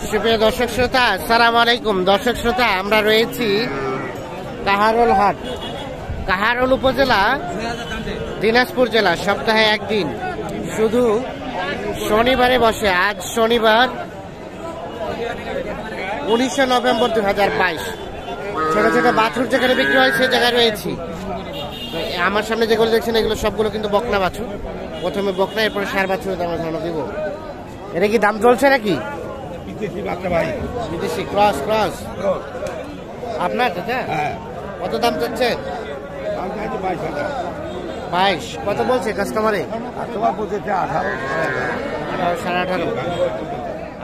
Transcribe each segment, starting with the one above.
সুপ্রিয় দর্শক শ্রোতা, আসসালামু আলাইকুম। দর্শক শ্রোতা, আমরা রয়েছি কাহারোল হাট, কাহারোল উপজেলা, দিনাজপুর জেলা। সপ্তাহে একদিন, শুধু শনিবারে বসে। আজ শনিবার 19 নভেম্বর 2022। ছোট ছোট বাছুর যেখানে বিক্রি হয় সে জায়গায় রয়েছি। আমার সামনে যেগুলো দেখছেন এগুলো সবগুলো কিন্তু বকনা বাছুর। প্রথমে বকনা, এরপরে ষাঁড় বাছুরের দাম ধারণা দিব। এটা কি দাম চলছে নাকি? বিদেশি ক্রস ক্রস আপনার দাদা? কত দাম চাচ্ছে? 22। কত বলছে কাস্টমারে? 18, 18.5।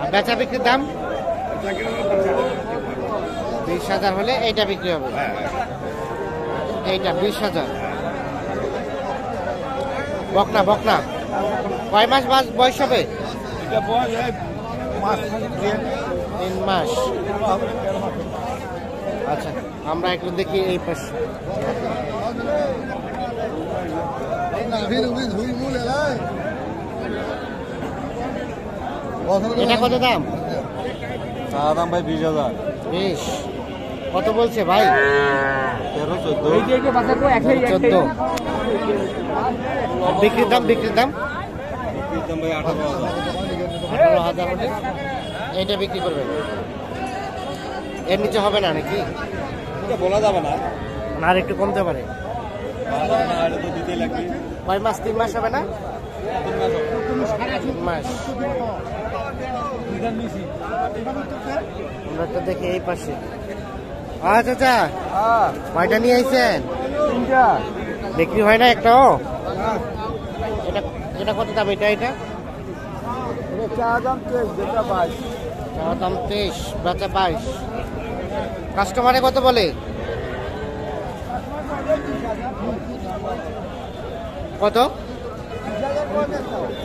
আর বেচা বিক্রির দাম 20,000 হলে এইটা বিক্রি হবে। এইটা 20,000। বকনা বকনা কয় মাস বয়স হবে? 3 মাস। আচ্ছা, আমরা একটু দেখি এই পাশে। এটা কত দাম? দাম ভাই 20,000। 20। কত বলছে ভাই? 13, 14। 14। বিক্রির দাম? বিক্রির দাম ভাই 18,000। 18,000 হলে এইটা বিক্রি করবেন। এর নিচে হবে না নাকি? বলা যাবে না, আর একটু কমতে পারে। কয় মাস? 3 মাস হবে না? 3 মাস। আমরা তো দেখি এই পাশে। আচ্ছা আচ্ছা, কয়টা নিয়ে আইছেন? বিক্রি হয় না একটাও? এটা এটা কত দাম? এটা এটা দাম 23, দাম 23, বেচা 22। কাস্টমারে কত বলে? কত?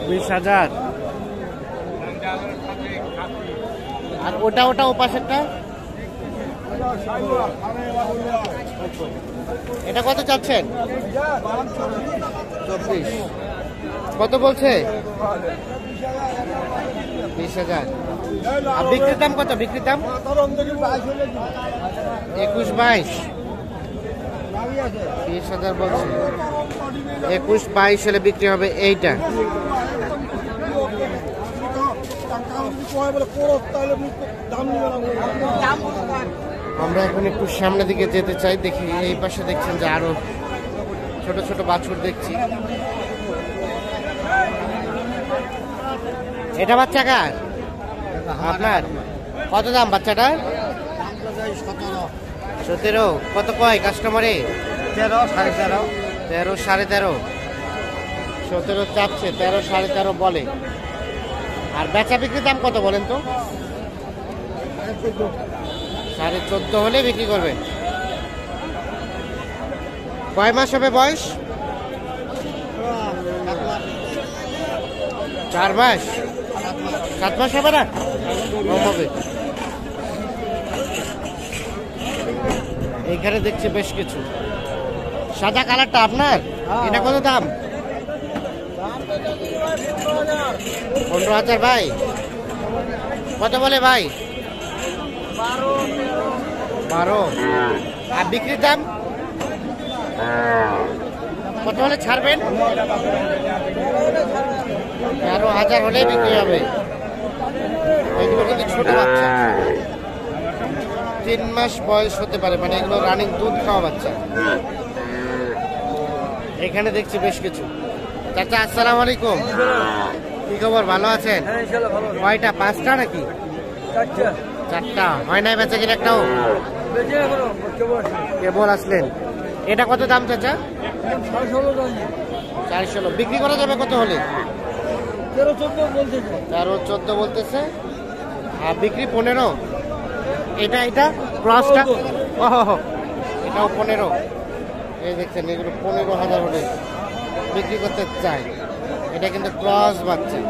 20,000। আর ওটা ওটা ও পাশেরটা এটা কত চাচ্ছেন? 24। কত বলছে? 20,000। আর বিক্রির দাম কত? বিক্রির দাম 21, 22। 20,000 বলছে। 21, 22 হলে বিক্রি হবে এইটা। আমরা এখন একটু সামনের দিকে যেতে চাই। দেখি এই পাশে দেখছেন যে আরো ছোট ছোট বাছুর দেখছি। এটা বাচ্চা কার? আপনার? কত দাম বাচ্চাটার? 17। কত কয় কাস্টমারে? 13, 13.5। 13, 13.5। 17 চাচ্ছে, 13, 13.5 বলে। আর বেচা বিক্রির দাম কত বলেন তো? 14.5 হলে বিক্রি করবেন। কয় মাস হবে বয়স? 4 মাস। 7 মাস হবে না? কম হবে। এইখানে দেখছি বেশ কিছু। সাদা কালারটা আপনার? এটা কত দাম? 15,000 ভাই। কত বলে ভাই? 12। আর বিক্রির দাম কত হলে ছাড়বেন? 13,000 হলে বিক্রি হবে। এগুলো কিন্তু ছোট বাচ্চা, 3 মাস বয়স হতে পারে, মানে এগুলো রানিং দুধ খাওয়া বাচ্চা। এখানে দেখছি বেশ কিছু। চাচা আসসালামু আলাইকুম, কি খবর? ভালো আছেন? কয়টা? 5টা নাকি? 4টা। হয় নাই বেচা কিনা একটাও? কেবল আসলেন। এটা কত দাম চাচা? 416। বিক্রি করা যাবে কত হলে? 13, 14 বলতেছে। আর বিক্রি 15। এটা এটা ক্রসটা? ওহ, এটাও 15। এই দেখছেন, এগুলো 15,000 হলে বিক্রি করতে চাই। এটা কিন্তু ক্রস বাচ্চা,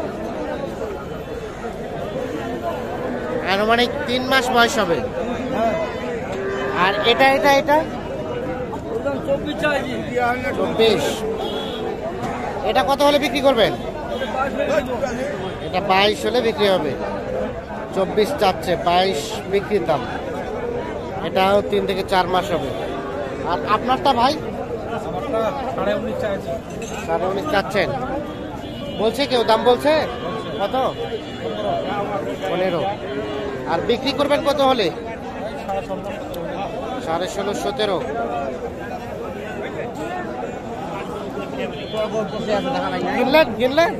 আনুমানিক 3 মাস বয়স হবে। আর এটা এটা এটা 24। এটা কত হলে বিক্রি করবেন? এটা 22 হলে বিক্রি হবে। 24 চাচ্ছে, 22 বিক্রির দাম। এটাও 3 থেকে 4 মাস হবে। আর আপনারটা ভাই? আমারটা 19.5 চাইছি। 19.5 চাচ্ছেন। বলছে কেউ দাম বলছে কত? 15। আর বিক্রি করবেন কত হলে? 16.5 17। কিনলেন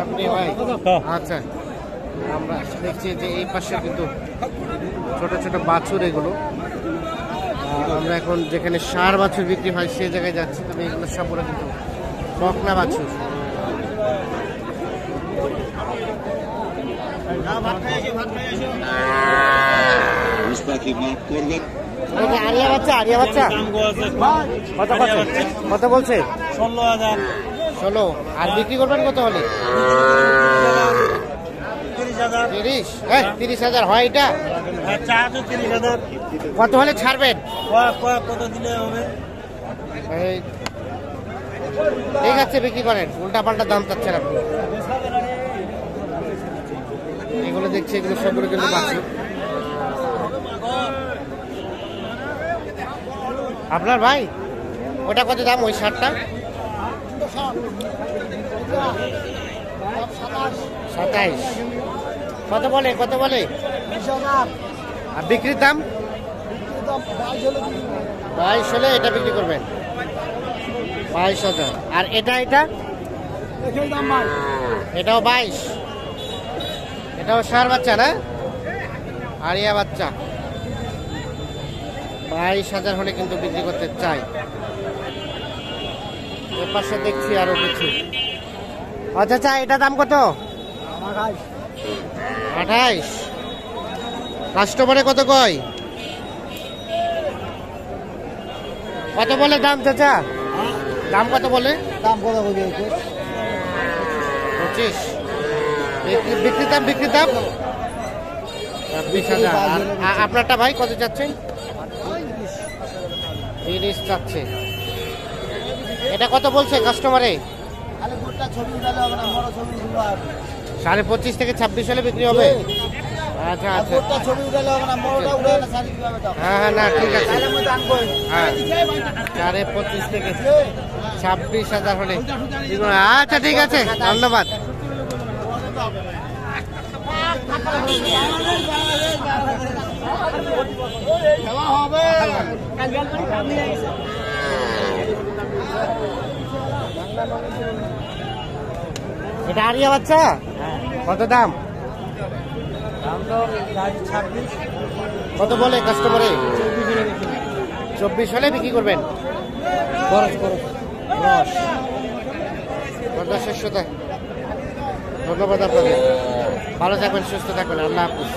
আপনি ভাই? আচ্ছা, আমরা দেখছি যে এই পাশে কিন্তু ছোট ছোট বাছুর এগুলো। আমরা এখন যেখানে ষাঁড় বাছুর বিক্রি হয় সেই জায়গায় যাচ্ছি, তবে এগুলো সবগুলো কিন্তু বকনা বাছুর। আরিয়া বাচ্চা, আরিয়া বাচ্চা কত বলছে? 16। আর বিক্রি করবেন কত হলে? 30। 30,000 হয় এটা? কত হলে ছাড়বেন? কত দিলে হবে? ঠিক আছে, বিক্রি করেন। উল্টা পাল্টা দাম চাচ্ছেন আপনি। এগুলো দেখছি, এগুলো সবগুলো কিন্তু বাছুর। আপনার ভাই ওটা কত দাম? ওই শার্টটা 27। কত বলে? কত বলে? আর বিক্রির দাম 22 হলে এটা বিক্রি করবেন। 22,000। আর এটা এটাও 22। এটাও ষাঁড় বাচ্চা না? আরিয়া বাচ্চা। 22,000 হলে কিন্তু বিক্রি করতে চাই। এর পাশে দেখছি আরো কিছু। আচ্ছা, এটা দাম কত? 28। কাস্টমারে কত কয়? কত বলে দাম চাচা? দাম কত বলে? দাম কত হবে? 25। বিক্রি দাম 26,000। আপনারটা ভাই কত চাচ্ছেন? 30 চাচ্ছে। এটা কত বলছে কাস্টমারে? 25.5 থেকে 26 হলে বিক্রি হবে। আচ্ছা, হ্যাঁ, না ঠিক আছে। হ্যাঁ, 25.5 থেকে 26,000 হলে। আচ্ছা, ঠিক আছে, ধন্যবাদ। এটা আরিয়া বাচ্চা? কত দাম? কত বলে কাস্টমারে? 24 হলে বিক্রি করবেন। ধন্যবাদ আপনাদের। ভালো থাকবেন, সুস্থ থাকবেন। আল্লাহ হাফিজ।